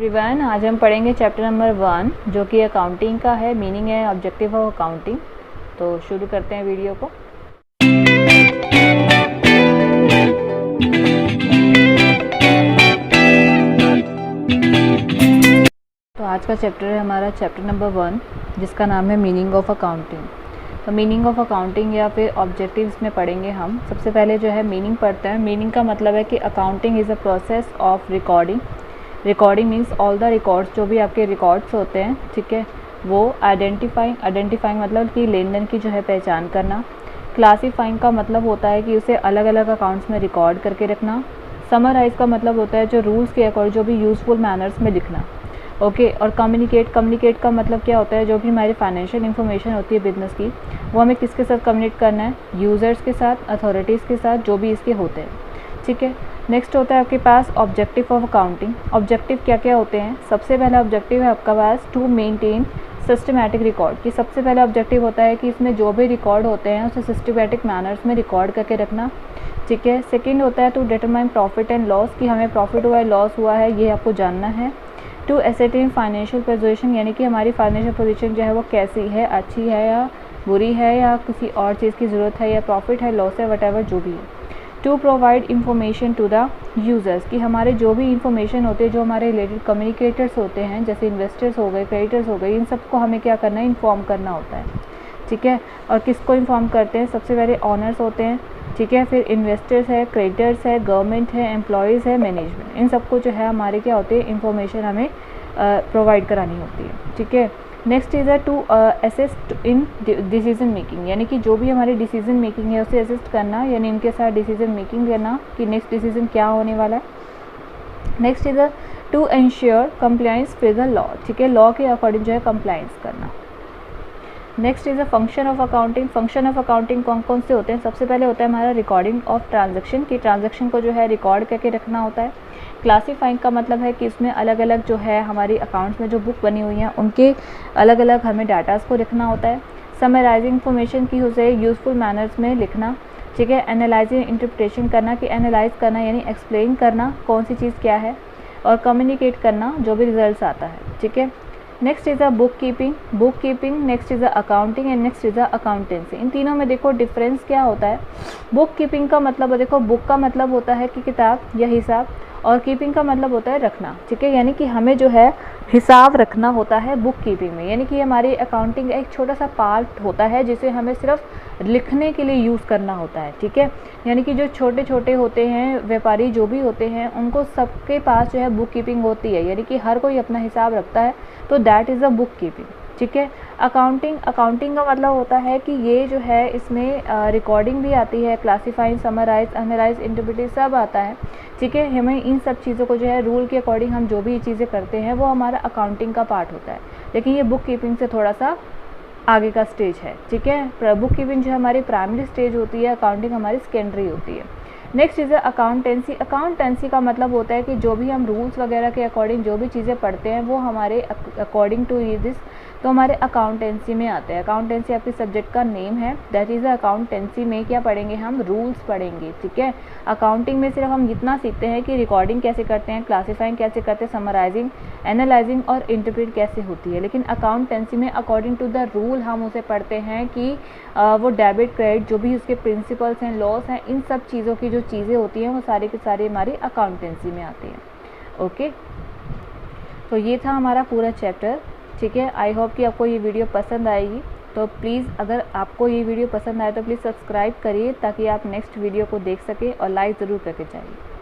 Everyone, आज हम पढ़ेंगे चैप्टर नंबर 1 जो कि अकाउंटिंग का है। मीनिंग है ऑब्जेक्टिव ऑफ अकाउंटिंग। तो शुरू करते हैं वीडियो को। तो आज का चैप्टर है हमारा चैप्टर नंबर 1 जिसका नाम है मीनिंग ऑफ अकाउंटिंग। तो मीनिंग ऑफ अकाउंटिंग या फिर ऑब्जेक्टिव्स में पढ़ेंगे हम। सबसे पहले जो है मीनिंग पढ़ते हैं। मीनिंग का मतलब है कि accounting is a process of recording. Recording means all the records, जो भी आपके रिकॉर्ड्स होते हैं, ठीक है, वो आइडेंटिफाइंग मतलब कि लेन देन की जो है पहचान करना। क्लासीफाइंग का मतलब होता है कि उसे अलग अलग अकाउंट्स में रिकॉर्ड करके रखना। समराइज का मतलब होता है जो रूल्स के अकॉर्डिंग जो भी यूज़फुल मैनर्स में लिखना। ओके और कम्युनिकेट का मतलब क्या होता है, जो भी हमारी फाइनेंशियल इन्फॉर्मेशन होती है बिजनेस की, वो हमें किसके साथ कम्युनिकेट करना है, यूज़र्स के साथ, अथॉरिटीज़ के साथ, जो भी इसके होते हैं, ठीक है। नेक्स्ट होता है आपके पास ऑब्जेक्टिव ऑफ अकाउंटिंग। ऑब्जेक्टिव क्या क्या होते हैं? सबसे पहला ऑब्जेक्टिव है आपका पास टू मेंटेन सिस्टमैटिक रिकॉर्ड, कि सबसे पहला ऑब्जेक्टिव होता है कि इसमें जो भी रिकॉर्ड होते हैं उसे सिस्टमैटिक मैनर्स में रिकॉर्ड करके रखना, ठीक है। सेकंड होता है to determine profit and loss, कि हमें प्रॉफिट हुआ है लॉस हुआ है ये आपको जानना है। टू एसेटिन फाइनेंशियल पोजीशन, यानी कि हमारी फाइनेंशियल पोजीशन जो है वो कैसी है, अच्छी है या बुरी है, या किसी और चीज़ की ज़रूरत है, या प्रॉफिट है लॉस है वटेवर जो भी है। To provide information to the users, कि हमारे जो भी इंफॉर्मेशन होते हैं, जो हमारे रिलेटेड कम्युनिकेटर्स होते हैं, जैसे इन्वेस्टर्स हो गए, क्रेडिटर्स हो गए, इन सबको हमें क्या करना है, इन्फॉर्म करना होता है, ठीक है। और किसको इन्फॉर्म करते हैं? सबसे पहले ऑनर्स होते हैं, ठीक है, फिर इन्वेस्टर्स है, क्रेडिटर्स है, गवर्नमेंट है, एम्प्लॉयज़ है, मैनेजमेंट, इन सबको जो है हमारे क्या होते हैं, इन्फॉर्मेशन हमें प्रोवाइड करानी होती है, ठीक है। Next is to assist in decision making, यानी कि जो भी हमारी डिसीजन मेकिंग है उसे असिस्ट करना, यानी उनके साथ डिसीजन मेकिंग करना कि नेक्स्ट डिसीजन क्या होने वाला है। Next is to ensure compliance with the law, ठीक है, लॉ के अकॉर्डिंग जो है कंप्लायंस करना। Next is a function of accounting. Function of accounting कौन कौन से होते हैं? सबसे पहले होता है हमारा रिकॉर्डिंग ऑफ ट्रांजैक्शन, की ट्रांजैक्शन को जो है रिकॉर्ड करके रखना होता है। क्लासीफाइंग का मतलब है कि इसमें अलग अलग जो है हमारी अकाउंट्स में जो बुक बनी हुई हैं उनके अलग अलग हमें डाटास को लिखना होता है। समराइजिंग इन्फॉर्मेशन की उसे यूज़फुल मैनर्स में लिखना, ठीक है। एनालाइजिंग इंटरप्रिटेशन करना, कि एनालाइज करना यानी एक्सप्लेन करना कौन सी चीज़ क्या है, और कम्युनिकेट करना जो भी रिजल्ट आता है, ठीक है। Next is a book keeping, next is a accounting and next is a accountancy. इन तीनों में देखो डिफरेंस क्या होता है। बुक कीपिंग का मतलब देखो, बुक का मतलब होता है कि किताब या हिसाब, और कीपिंग का मतलब होता है रखना, ठीक है, यानी कि हमें जो है हिसाब रखना होता है बुक कीपिंग में, यानी कि हमारी अकाउंटिंग एक छोटा सा पार्ट होता है जिसे हमें सिर्फ लिखने के लिए यूज़ करना होता है, ठीक है। यानी कि जो छोटे छोटे होते हैं व्यापारी जो भी होते हैं उनको सबके पास जो है बुक कीपिंग होती है, यानी कि हर कोई अपना हिसाब रखता है, तो that is a book keeping, ठीक है। अकाउंटिंग का मतलब होता है कि ये जो है इसमें रिकॉर्डिंग भी आती है, क्लासीफाइंग, समराइज, एनालाइज, इंटरप्रेट सब आता है, ठीक है। हमें इन सब चीज़ों को जो है रूल के अकॉर्डिंग हम जो भी चीज़ें करते हैं वो हमारा अकाउंटिंग का पार्ट होता है, लेकिन ये बुक कीपिंग से थोड़ा सा आगे का स्टेज है, ठीक है। बुक कीपिंग जो हमारी प्राइमरी स्टेज होती है, अकाउंटिंग हमारी सेकेंडरी होती है। Next is accountancy. अकाउंटेंसी का मतलब होता है कि जो भी हम रूल्स वगैरह के अकॉर्डिंग जो भी चीज़ें पढ़ते हैं वो हमारे अकॉर्डिंग टू दिस तो हमारे अकाउंटेंसी में आते हैं। अकाउंटेंसी आपके सब्जेक्ट का नेम है, दैट इज़ अकाउंटेंसी में क्या पढ़ेंगे हम? रूल्स पढ़ेंगे, ठीक है। अकाउंटिंग में सिर्फ हम इतना सीखते हैं कि रिकॉर्डिंग कैसे करते हैं, क्लासीफाइंग कैसे करते हैं, समराइजिंग, एनालाइजिंग और इंटरप्रेट कैसे होती है, लेकिन अकाउंटेंसी में अकॉर्डिंग टू द रूल हम उसे पढ़ते हैं कि वो डेबिट क्रेडिट जो भी उसके प्रिंसिपल्स हैं, लॉस हैं, इन सब चीज़ों की जो चीज़ें होती हैं वो सारी की सारी हमारी अकाउंटेंसी में आती हैं। ओके, तो ये था हमारा पूरा चैप्टर, ठीक है। आई होप कि आपको ये वीडियो पसंद आएगी। तो प्लीज़ अगर आपको ये वीडियो पसंद आए तो प्लीज़ सब्सक्राइब करिए ताकि आप नेक्स्ट वीडियो को देख सकें, और लाइक ज़रूर करके जाइए।